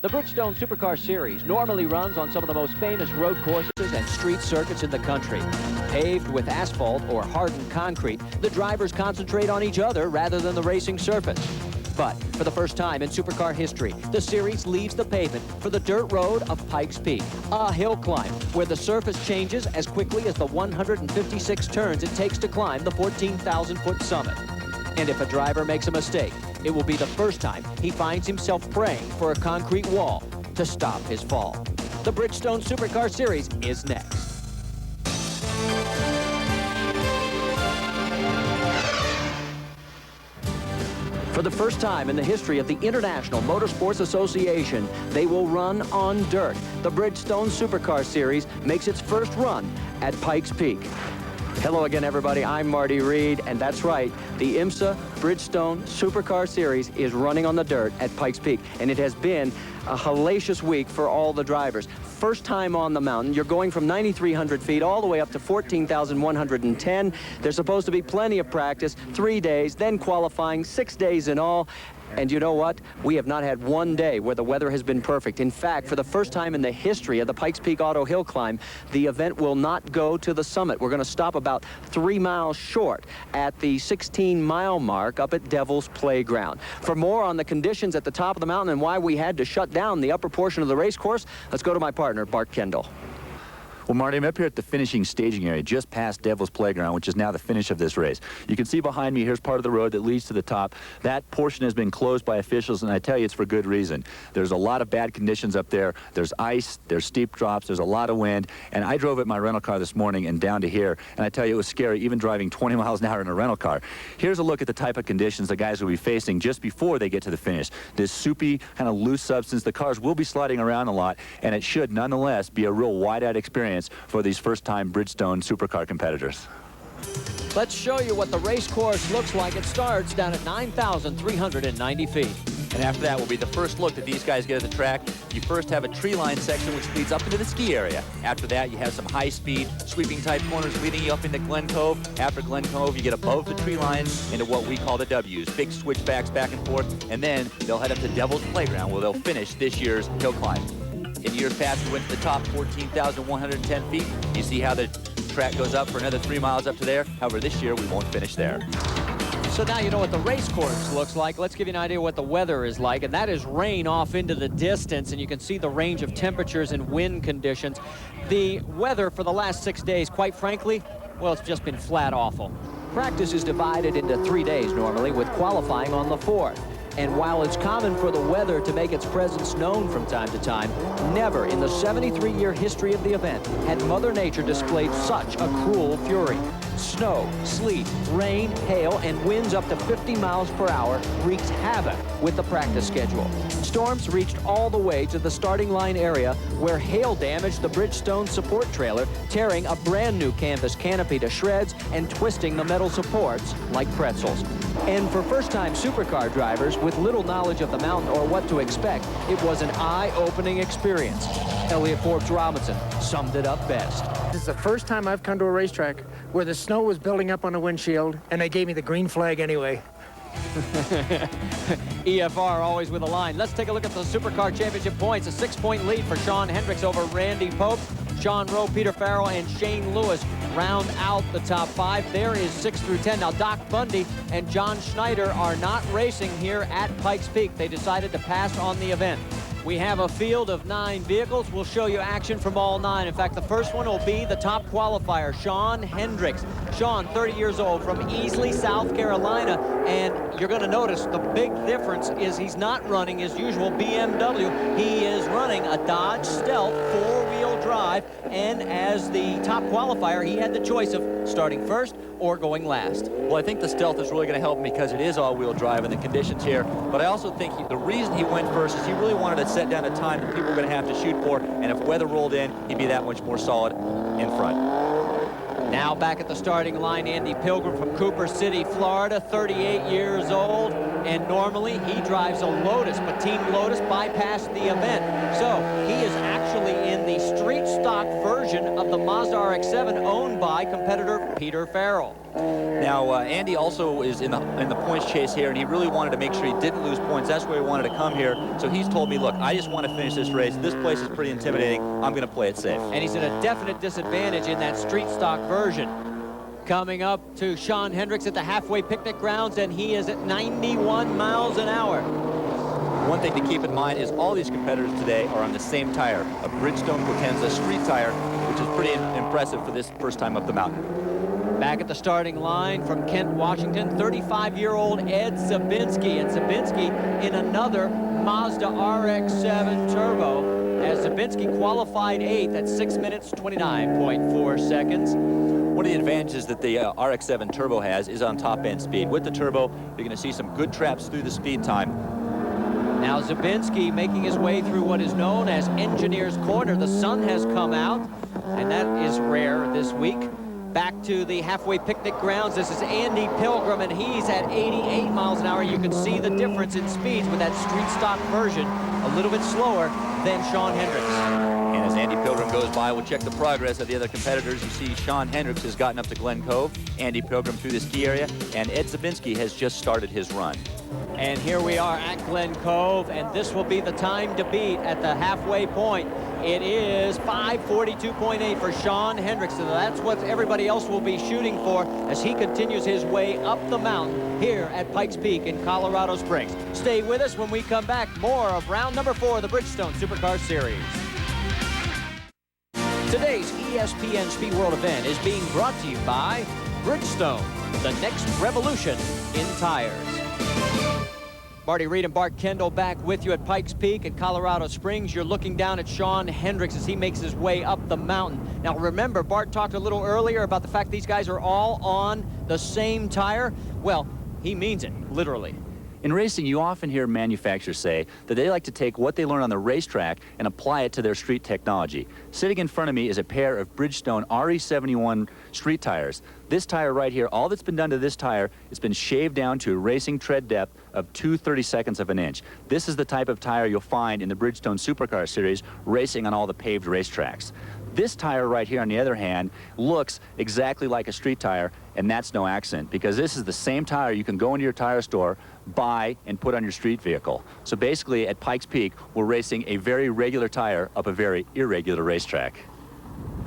The Bridgestone SuperCar Series normally runs on some of the most famous road courses and street circuits in the country. Paved with asphalt or hardened concrete, the drivers concentrate on each other rather than the racing surface. But for the first time in supercar history, the series leaves the pavement for the dirt road of Pikes Peak, a hill climb where the surface changes as quickly as the 156 turns it takes to climb the 14,000-foot summit. And if a driver makes a mistake, it will be the first time he finds himself praying for a concrete wall to stop his fall. The Bridgestone SuperCar Series is next. For the first time in the history of the International Motorsports Association, they will run on dirt. The Bridgestone SuperCar Series makes its first run at Pikes Peak. Hello again, everybody. I'm Marty Reed, and that's right. The IMSA Bridgestone SuperCar Series is running on the dirt at Pikes Peak, and it has been a hellacious week for all the drivers. First time on the mountain. You're going from 9,300 feet all the way up to 14,110. There's supposed to be plenty of practice, 3 days, then qualifying, 6 days in all. And you know what? We have not had one day where the weather has been perfect. In fact, for the first time in the history of the Pikes Peak Auto Hill Climb, the event will not go to the summit. We're going to stop about 3 miles short at the 16-mile mark up at Devil's Playground. For more on the conditions at the top of the mountain and why we had to shut down the upper portion of the race course, let's go to my partner, Bart Kendall. Well, Marty, I'm up here at the finishing staging area, just past Devil's Playground, which is now the finish of this race. You can see behind me, here's part of the road that leads to the top. That portion has been closed by officials, and I tell you, it's for good reason. There's a lot of bad conditions up there. There's ice, there's steep drops, there's a lot of wind, and I drove at my rental car this morning and down to here, and I tell you, it was scary, even driving 20 miles an hour in a rental car. Here's a look at the type of conditions the guys will be facing just before they get to the finish. This soupy, kind of loose substance. The cars will be sliding around a lot, and it should, nonetheless, be a real wide-eyed experience for these first-time Bridgestone supercar competitors. Let's show you what the race course looks like. It starts down at 9,390 feet. And after that will be the first look that these guys get at the track. You first have a tree line section which leads up into the ski area. After that, you have some high-speed, sweeping-type corners leading you up into Glen Cove. After Glen Cove, you get above the tree line into what we call the W's, big switchbacks back and forth, and then they'll head up to Devil's Playground where they'll finish this year's hill climb. In years past, we went to the top 14,110 feet. You see how the track goes up for another 3 miles up to there. However, this year, we won't finish there. So now you know what the race course looks like. Let's give you an idea what the weather is like, and that is rain off into the distance, and you can see the range of temperatures and wind conditions. The weather for the last 6 days, quite frankly, well, it's just been flat awful. Practice is divided into 3 days normally, with qualifying on the 4th. And while it's common for the weather to make its presence known from time to time, never in the 73-year history of the event had Mother Nature displayed such a cruel fury. Snow, sleet, rain, hail, and winds up to 50 miles per hour wreaked havoc with the practice schedule. Storms reached all the way to the starting line area where hail damaged the Bridgestone support trailer, tearing a brand new canvas canopy to shreds and twisting the metal supports like pretzels. And for first-time supercar drivers with little knowledge of the mountain or what to expect, it was an eye-opening experience. Elliot Forbes Robinson summed it up best. This is the first time I've come to a racetrack where the snow was building up on the windshield, and they gave me the green flag anyway. EFR always with a line. Let's take a look at the Supercar Championship points. A 6-point lead for Sean Hendricks over Randy Pope. Sean Rowe, Peter Farrell, and Shane Lewis round out the top 5. There is 6 through 10. Now, Doc Bundy and John Schneider are not racing here at Pikes Peak. They decided to pass on the event. We have a field of 9 vehicles. We'll show you action from all 9. In fact, the first one will be the top qualifier, Sean Hendricks. Sean, 30 years old, from Easley, South Carolina, and you're going to notice the big difference is he's not running his usual BMW. He is running a Dodge Stealth 4-wheel drive, and as the top qualifier, he had the choice of starting first or going last. Well, I think the Stealth is really going to help him because it is all-wheel drive and the conditions here. But I also think the reason he went first is he really wanted to set down a time that people were going to have to shoot for, and if weather rolled in, he'd be that much more solid in front. Now back at the starting line, Andy Pilgrim from Cooper City, Florida, 38 years old, and normally he drives a Lotus, but Team Lotus bypassed the event. So he is actually in the street stock version of the Mazda RX-7 owned by competitor Peter Farrell. Now, Andy also is in the points chase here, and he really wanted to make sure he didn't lose points. That's why he wanted to come here. So he's told me, look, I just want to finish this race. This place is pretty intimidating. I'm going to play it safe. And he's at a definite disadvantage in that street stock version. Coming up to Sean Hendricks at the halfway picnic grounds, and he is at 91 miles an hour. One thing to keep in mind is all these competitors today are on the same tire, a Bridgestone Potenza street tire, which is pretty impressive for this first time up the mountain. Back at the starting line from Kent, Washington, 35-year-old Ed Zabinski. And Zabinski in another Mazda RX-7 Turbo, as Zabinski qualified 8th at 6 minutes, 29.4 seconds. One of the advantages that the RX-7 Turbo has is on top-end speed. With the turbo, you're going to see some good traps through the speed time. Now Zabinski making his way through what is known as Engineer's Corner. The sun has come out, and that is rare this week. Back to the halfway picnic grounds. This is Andy Pilgrim, and he's at 88 miles an hour. You can see the difference in speeds with that street stock version, a little bit slower than Sean Hendricks. And as Andy Pilgrim goes by, we'll check the progress of the other competitors. You see Sean Hendricks has gotten up to Glen Cove, Andy Pilgrim through the ski area, and Ed Zabinski has just started his run. And here we are at Glen Cove, and this will be the time to beat at the halfway point. It is 5:42.8 for Sean Hendricks, and that's what everybody else will be shooting for as he continues his way up the mountain here at Pikes Peak in Colorado Springs. Stay with us when we come back. More of round number 4 of the Bridgestone SuperCar Series. Today's ESPN Speed World event is being brought to you by Bridgestone, the next revolution in tires. Marty Reed and Bart Kendall back with you at Pikes Peak in Colorado Springs. You're looking down at Sean Hendricks as he makes his way up the mountain. Now remember, Bart talked a little earlier about the fact these guys are all on the same tire. Well, he means it, literally. In racing, you often hear manufacturers say that they like to take what they learn on the racetrack and apply it to their street technology. Sitting in front of me is a pair of Bridgestone RE71 street tires. This tire right here, all that's been done to this tire has been shaved down to a racing tread depth of 2/32 of an inch. This is the type of tire you'll find in the Bridgestone SuperCar Series racing on all the paved racetracks. This tire right here, on the other hand, looks exactly like a street tire, and that's no accident, because this is the same tire you can go into your tire store, buy, and put on your street vehicle. So basically, at Pikes Peak, we're racing a very regular tire up a very irregular racetrack.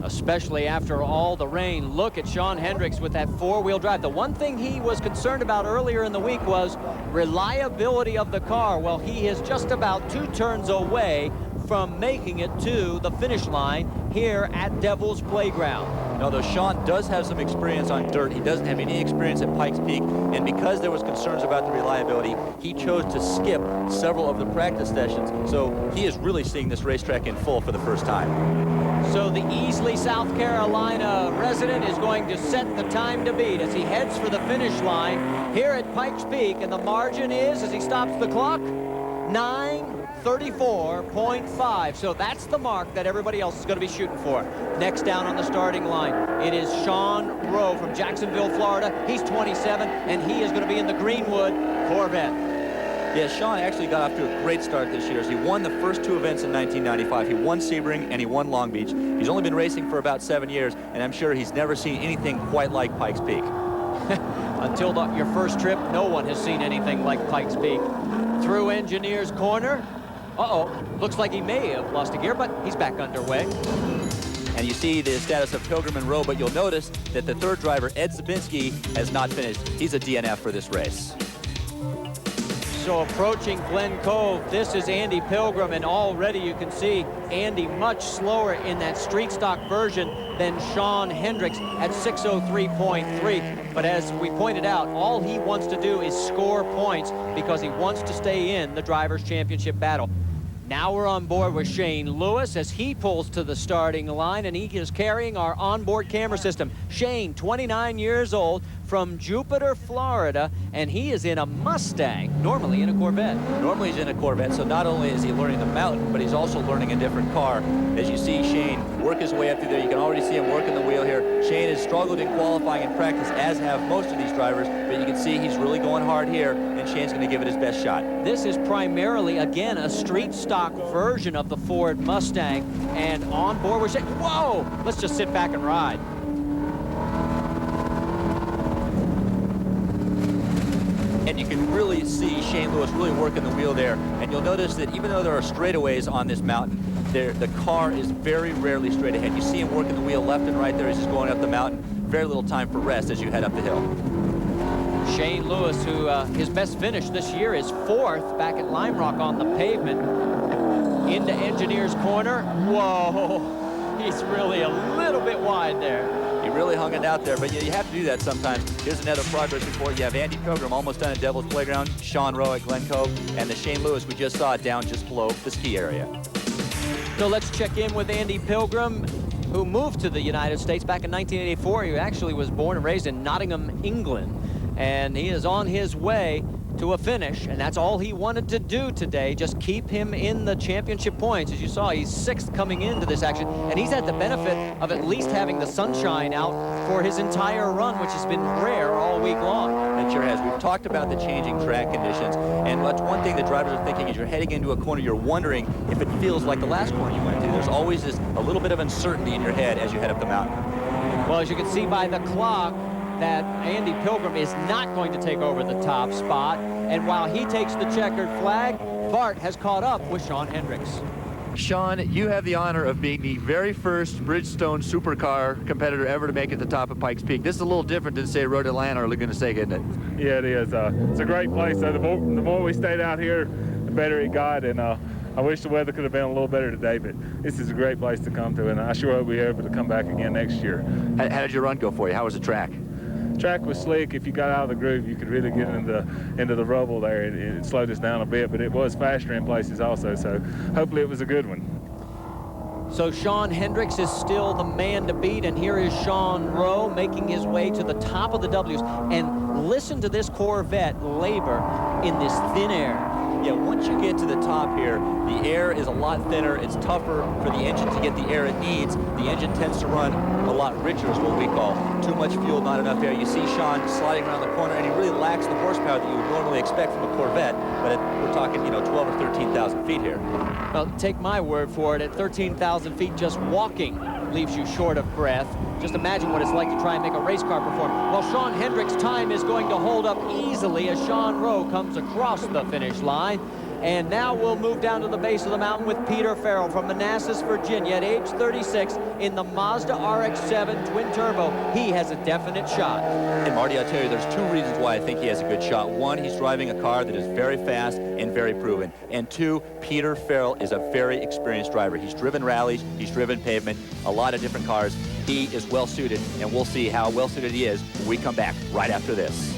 Especially after all the rain. Look at Sean Hendricks with that four-wheel drive. The one thing he was concerned about earlier in the week was reliability of the car. Well, he is just about 2 turns away from making it to the finish line here at Devil's Playground. Although Sean does have some experience on dirt, he doesn't have any experience at Pikes Peak, and because there was concerns about the reliability, he chose to skip several of the practice sessions, so he is really seeing this racetrack in full for the first time. So the Easley, South Carolina resident is going to set the time to beat as he heads for the finish line here at Pikes Peak, and the margin is, as he stops the clock, 9:34.5. So that's the mark that everybody else is going to be shooting for. Next down on the starting line, it is Sean Rowe from Jacksonville, Florida. He's 27, and he is going to be in the Greenwood Corvette. Yeah, Sean actually got off to a great start this year as he won the first 2 events in 1995. He won Sebring and he won Long Beach. He's only been racing for about 7 years, and I'm sure he's never seen anything quite like Pikes Peak. Until your first trip, no one has seen anything like Pikes Peak. Through Engineer's Corner. Uh-oh, looks like he may have lost a gear, but he's back underway. And you see the status of Pilgrim and Rowe, but you'll notice that the third driver, Ed Zabinski, has not finished. He's a DNF for this race. So approaching Glen Cove, this is Andy Pilgrim, and already you can see Andy much slower in that street stock version than Sean Hendricks at 6:03.3. But as we pointed out, all he wants to do is score points because he wants to stay in the Drivers' Championship battle. Now we're on board with Shane Lewis as he pulls to the starting line, and he is carrying our onboard camera system. Shane, 29 years old, from Jupiter, Florida, and he is in a Mustang, normally in a Corvette. Normally he's in a Corvette, so not only is he learning the mountain, but he's also learning a different car. As you see Shane work his way up through there, you can already see him working the wheel here. Shane has struggled in qualifying and practice, as have most of these drivers, but you can see he's really going hard here, and Shane's going to give it his best shot. This is primarily, again, a street stock version of the Ford Mustang, and on board we're saying, whoa, let's just sit back and ride. And you can really see Shane Lewis really working the wheel there. And you'll notice that even though there are straightaways on this mountain, the car is very rarely straight ahead. You see him working the wheel left and right there as he's going up the mountain. Very little time for rest as you head up the hill. Shane Lewis, who his best finish this year is 4th back at Lime Rock on the pavement. Into Engineer's Corner. Whoa, he's really a little bit wide there. He really hung it out there, but you have to do that sometimes. Here's another progress report. You have Andy Pilgrim almost done at Devil's Playground, Sean Rowe at Glen Cove, and the Shane Lewis we just saw down just below the ski area. So let's check in with Andy Pilgrim, who moved to the United States back in 1984. He actually was born and raised in Nottingham, England, and he is on his way to a finish, and that's all he wanted to do today, just keep him in the championship points. As you saw, he's 6th coming into this action, and he's had the benefit of at least having the sunshine out for his entire run, which has been rare all week long. It sure has. We've talked about the changing track conditions, and that's one thing the drivers are thinking. As you're heading into a corner, you're wondering if it feels like the last corner you went to. There's always a little bit of uncertainty in your head as you head up the mountain. Well, as you can see by the clock, that Andy Pilgrim is not going to take over the top spot. And while he takes the checkered flag, Bart has caught up with Sean Hendricks. Sean, you have the honor of being the very first Bridgestone supercar competitor ever to make it to the top of Pikes Peak. This is a little different than, say, Road Atlanta or Laguna Seca, isn't it? Yeah, it is. It's a great place. The more we stayed out here, the better it got. And I wish the weather could have been a little better today, but this is a great place to come to, and I sure hope we're able to come back again next year. How did your run go for you? How was the track? Track was slick. If you got out of the groove, you could really get into the rubble there. It slowed us down a bit, but it was faster in places also, so hopefully it was a good one. So Sean Hendricks is still the man to beat, and here is Sean Rowe making his way to the top of the W's. And listen to this Corvette labor in this thin air. Yeah, once you get to the top here, the air is a lot thinner. It's tougher for the engine to get the air it needs. The engine tends to run a lot richer, is what we call. Too much fuel, not enough air. You see Sean sliding around the corner, and he really lacks the horsepower that you would normally expect from a Corvette. But we're talking, 12 or 13,000 feet here. Well, take my word for it. At 13,000 feet, just walking leaves you short of breath. Just imagine what it's like to try and make a race car perform. Well, Sean Hendricks' time is going to hold up easily as Sean Rowe comes across the finish line. And now we'll move down to the base of the mountain with Peter Farrell from Manassas, Virginia, at age 36 in the Mazda RX-7 twin turbo. He has a definite shot. And Marty, I'll tell you, there's 2 reasons why I think he has a good shot. 1, he's driving a car that is very fast and very proven. And 2, Peter Farrell is a very experienced driver. He's driven rallies, he's driven pavement, a lot of different cars. He is well suited, and we'll see how well suited he is when we come back right after this.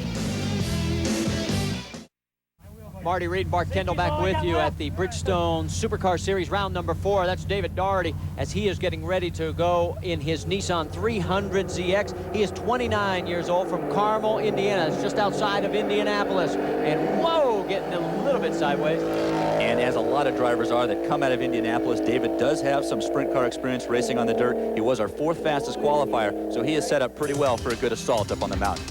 Marty Reed, Bart Kendall back with you at the Bridgestone Supercar Series round number 4. That's David Daugherty as he is getting ready to go in his Nissan 300ZX. He is 29 years old from Carmel, Indiana. It's just outside of Indianapolis. And whoa, getting a little bit sideways. And as a lot of drivers are that come out of Indianapolis, David does have some sprint car experience racing on the dirt. He was our 4th fastest qualifier, so he is set up pretty well for a good assault up on the mountain.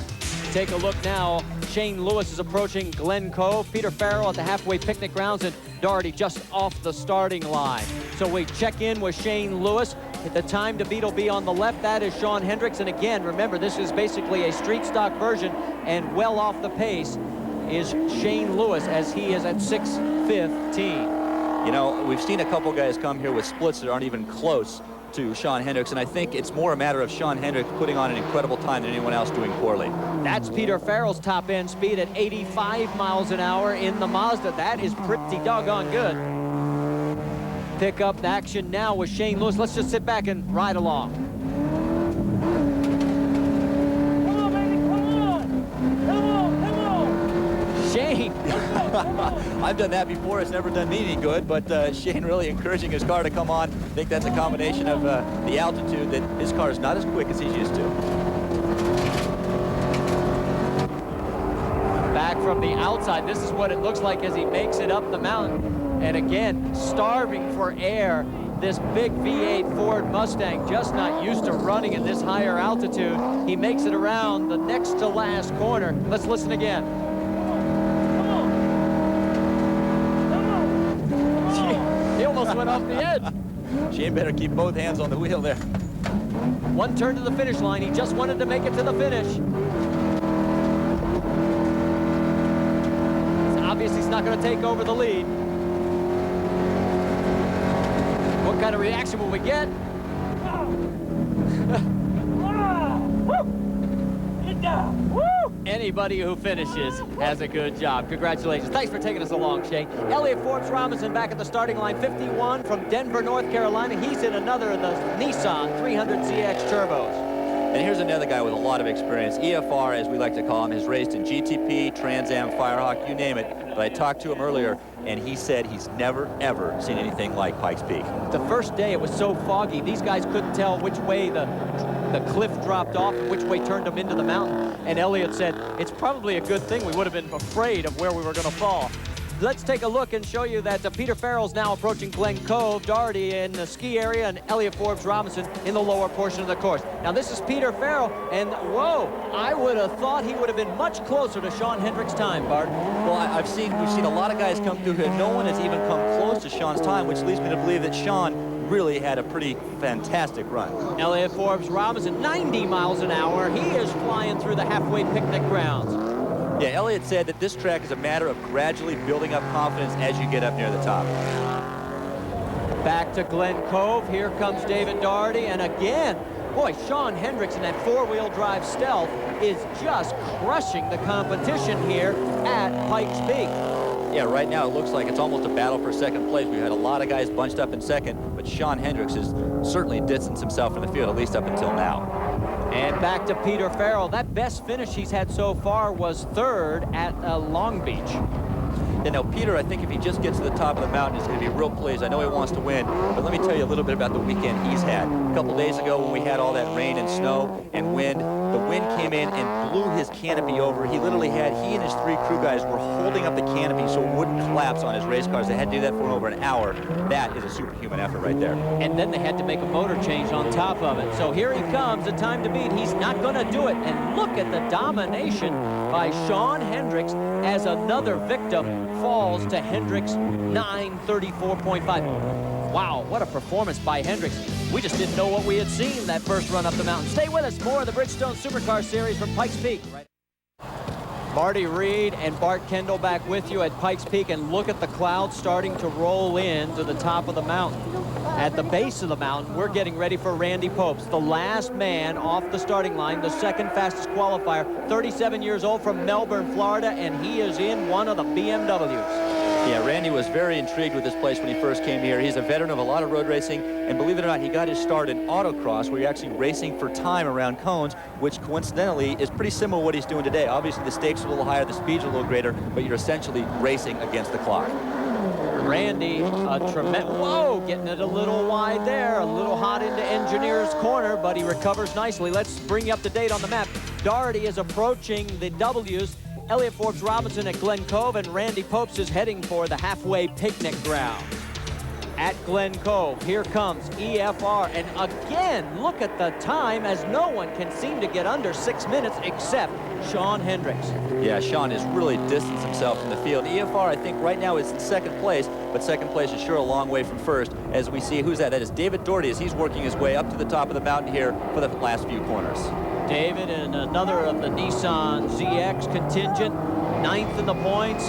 Take a look now. Shane Lewis is approaching Glen Cove. Peter Farrell at the halfway picnic grounds, and Daugherty just off the starting line. So we check in with Shane Lewis. The time to beat will be on the left. That is Sean Hendricks. And again, remember, this is basically a street stock version, and well off the pace is Shane Lewis as he is at 6:15. We've seen a couple guys come here with splits that aren't even close to Sean Hendricks, and I think it's more a matter of Sean Hendricks putting on an incredible time than anyone else doing poorly. That's Peter Farrell's top end speed at 85 miles an hour in the Mazda. That is pretty doggone good. Pick up action now with Shane Lewis. Let's just sit back and ride along. Come on, baby, come on! Come on! Shane. I've done that before. It's never done me any good, but Shane really encouraging his car to come on. I think that's a combination of the altitude, that his car is not as quick as he's used to. back from the outside. This is what it looks like as he makes it up the mountain. And again, starving for air. This big V8 Ford Mustang, just not used to running in this higher altitude. He makes it around the next to last corner. Let's listen again. He almost went off the edge. Shane better keep both hands on the wheel there. One turn to the finish line. He just wanted to make it to the finish. So obviously he's not going to take over the lead. What kind of reaction will we get? Anybody who finishes has a good job. Congratulations. Thanks for taking us along, Shane. Elliott Forbes Robinson back at the starting line, 51 from Denver, North Carolina. He's in another of the Nissan 300ZX turbos. And here's another guy with a lot of experience. EFR, as we like to call him, has raced in GTP, Trans Am, Firehawk, you name it. But I talked to him earlier, and he said he's never, ever seen anything like Pikes Peak. The first day it was so foggy, these guys couldn't tell which way the cliff dropped off and which way turned them into the mountain. And Elliott said, it's probably a good thing. We would have been afraid of where we were going to fall. Let's take a look and show you that Peter Farrell's now approaching Glen Cove, Doherty in the ski area, and Elliott Forbes Robinson in the lower portion of the course. Now this is Peter Farrell, and whoa, I would have thought he would have been much closer to Sean Hendrick's time, Bart. Well, we've seen a lot of guys come through here. No one has even come close to Sean's time, which leads me to believe that Sean really had a pretty fantastic run. Elliott Forbes Robinson, 90 miles an hour. He is flying through the halfway picnic grounds. Yeah, Elliott said that this track is a matter of gradually building up confidence as you get up near the top. Back to Glen Cove. Here comes David Doherty. And again, boy, Sean Hendricks in that four-wheel drive stealth is just crushing the competition here at Pikes Peak. Yeah, right now it looks like it's almost a battle for second place. We've had a lot of guys bunched up in second, but Sean Hendricks has certainly distanced himself from the field, at least up until now. And back to Peter Farrell. That best finish he's had so far was third at Long Beach. You know, Peter, I think if he just gets to the top of the mountain, he's going to be real pleased. I know he wants to win, but let me tell you a little bit about the weekend he's had. A couple days ago when we had all that rain and snow and wind, the wind came in and blew his canopy over. He and his three crew guys were holding up the canopy so it wouldn't collapse on his race cars. They had to do that for over an hour. That is a superhuman effort right there. And then they had to make a motor change on top of it. So here he comes, the time to beat. He's not going to do it. And look at the domination by Sean Hendricks as another victim falls to Hendricks 934.5. Wow, what a performance by Hendricks. We just didn't know what we had seen that first run up the mountain. Stay with us. More of the Bridgestone Supercar Series from Pikes Peak. Marty Reed and Bart Kendall back with you at Pikes Peak, and look at the clouds starting to roll in to the top of the mountain. At the base of the mountain, we're getting ready for Randy Popes, the last man off the starting line, the second fastest qualifier, 37 years old from Melbourne, Florida, and he is in one of the BMWs. Yeah, Randy was very intrigued with this place when he first came here. He's a veteran of a lot of road racing, and believe it or not, he got his start in autocross, where you're actually racing for time around cones, which coincidentally is pretty similar to what he's doing today. Obviously, the stakes are a little higher, the speed's a little greater, but you're essentially racing against the clock. Randy, a tremendous, whoa, getting it a little wide there, a little hot into Engineer's Corner, but he recovers nicely. Let's bring you up to date on the map. Doherty is approaching the W's. Elliott Forbes Robinson at Glen Cove, and Randy Popes is heading for the halfway picnic ground. At Glen Cove, here comes EFR, and again, look at the time as no one can seem to get under 6 minutes except Sean Hendricks. Yeah, Sean has really distanced himself from the field. EFR, I think, right now is in second place, but second place is sure a long way from first. As we see, who's that? That is David Doherty, as he's working his way up to the top of the mountain here for the last few corners. David and another of the Nissan ZX contingent, 9th in the points.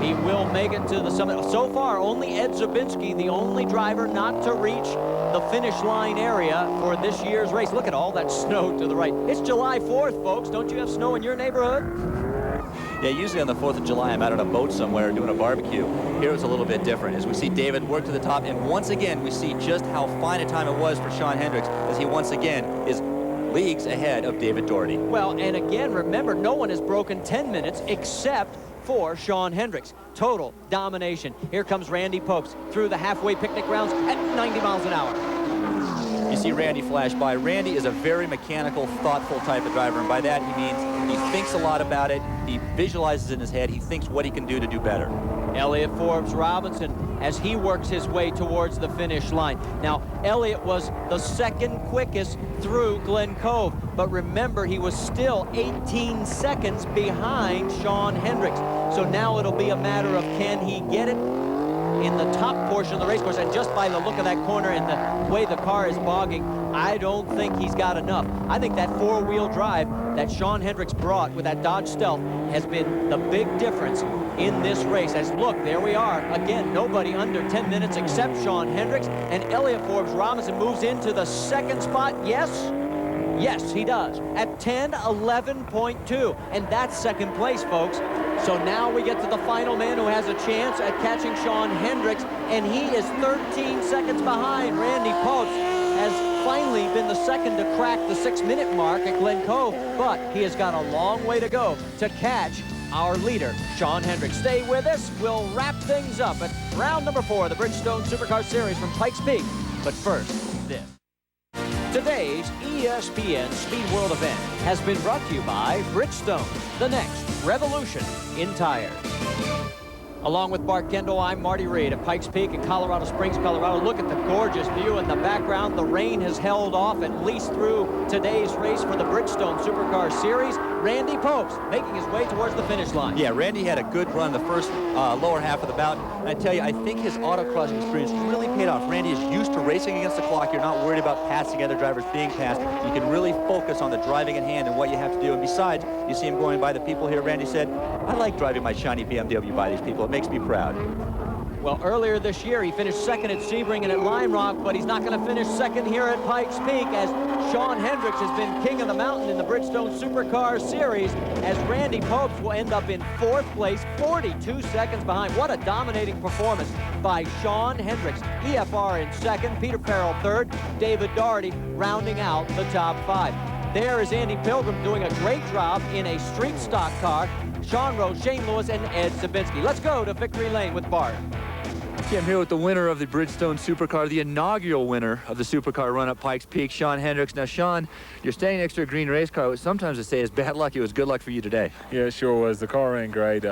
He will make it to the summit. So far, only Ed Zabinski, the only driver not to reach the finish line area for this year's race. Look at all that snow to the right. It's July 4th, folks. Don't you have snow in your neighborhood? Yeah, usually on the 4th of July, I'm out on a boat somewhere doing a barbecue. Here it's a little bit different as we see David work to the top. And once again, we see just how fine a time it was for Sean Hendricks, as he once again is leagues ahead of David Doherty. Well, and again, remember, no one has broken 10 minutes except for Sean Hendricks. Total domination. Here comes Randy Popes through the halfway picnic grounds at 90 miles an hour. You see Randy flash by. Randy is a very mechanical, thoughtful type of driver, and by that he means he thinks a lot about it, he visualizes in his head, he thinks what he can do to do better. Elliott Forbes Robinson as he works his way towards the finish line. Now, Elliott was the second quickest through Glen Cove, but remember, he was still 18 seconds behind Sean Hendricks. So now it'll be a matter of can he get it in the top portion of the race course, and just by the look of that corner and the way the car is bogging, I don't think he's got enough. I think that four-wheel drive that Sean Hendricks brought with that Dodge Stealth has been the big difference in this race. As look, there we are. Again, nobody under 10 minutes except Sean Hendricks, and Elliott Forbes Robinson moves into the second spot. Yes, yes, he does, at 10:11.2, and that's second place, folks. So now we get to the final man who has a chance at catching Sean Hendricks, and he is 13 seconds behind. Randy Popes has finally been the second to crack the 6-minute mark at Glen Cove, but he has got a long way to go to catch our leader, Sean Hendricks. Stay with us. We'll wrap things up at round number 4 of the Bridgestone SuperCar Series from Pikes Peak. But first, this. Today's ESPN Speed World event has been brought to you by Bridgestone, the next revolution in tires. Along with Bart Kendall, I'm Marty Reed at Pikes Peak in Colorado Springs, Colorado. Look at the gorgeous view in the background. The rain has held off at least through today's race for the Bridgestone SuperCar Series. Randy Popes making his way towards the finish line. Yeah, Randy had a good run the first lower half of the bout. And I tell you, I think his autocross experience really paid off. Randy is used to racing against the clock. You're not worried about passing other drivers, being passed. You can really focus on the driving in hand and what you have to do. And besides, you see him going by the people here. Randy said, I like driving my shiny BMW by these people. It makes me proud. Well, earlier this year, he finished second at Sebring and at Lime Rock, but he's not going to finish second here at Pikes Peak, as Sean Hendricks has been king of the mountain in the Bridgestone SuperCar Series, as Randy Popes will end up in 4th place, 42 seconds behind. What a dominating performance by Sean Hendricks. EFR in 2nd, Peter Farrell 3rd, David Daugherty rounding out the top 5. There is Andy Pilgrim doing a great job in a street stock car. Sean Rose, Shane Lewis, and Ed Zabinski. Let's go to Victory Lane with Bart. Okay, I'm here with the winner of the Bridgestone SuperCar, the inaugural winner of the SuperCar run at Pikes Peak, Sean Hendricks. Now, Sean, you're standing next to a green race car, which sometimes they say is bad luck. It was good luck for you today. Yeah, it sure was. The car ran great.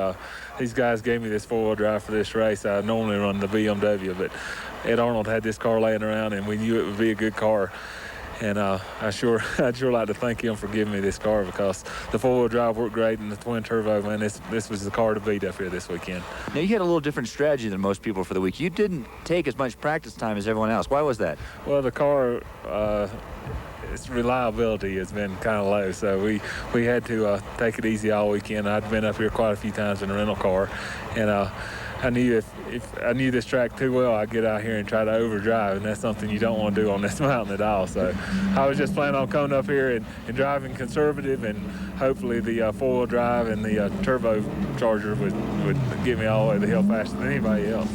These guys gave me this four-wheel drive for this race. I normally run the BMW, but Ed Arnold had this car laying around, and we knew it would be a good car. And I'd sure like to thank him for giving me this car, because the four-wheel drive worked great, and the twin turbo, man, this was the car to beat up here this weekend. Now, you had a little different strategy than most people for the week. You didn't take as much practice time as everyone else. Why was that? Well, the car, its reliability has been kind of low, so we had to take it easy all weekend. I'd been up here quite a few times in a rental car, and I knew if I knew this track too well, I'd get out here and try to overdrive, and that's something you don't want to do on this mountain at all. So I was just planning on coming up here and driving conservative, and hopefully the four-wheel drive and the turbocharger would get me all the way to the hill faster than anybody else.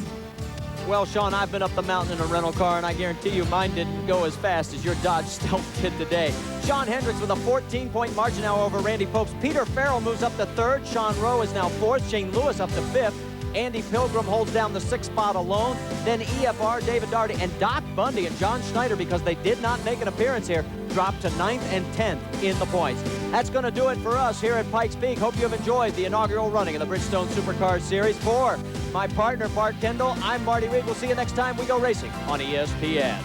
Well, Sean, I've been up the mountain in a rental car, and I guarantee you mine didn't go as fast as your Dodge Stealth did today. Sean Hendricks with a 14-point margin now over Randy Popes. Peter Farrell moves up to 3rd. Sean Rowe is now 4th. Shane Lewis up to 5th. Andy Pilgrim holds down the 6th spot alone. Then EFR, David Daugherty, and Doc Bundy and John Schneider, because they did not make an appearance here, dropped to 9th and 10th in the points. That's going to do it for us here at Pikes Peak. Hope you have enjoyed the inaugural running of the Bridgestone SuperCar Series. For my partner, Bart Kendall, I'm Marty Reed. We'll see you next time we go racing on ESPN.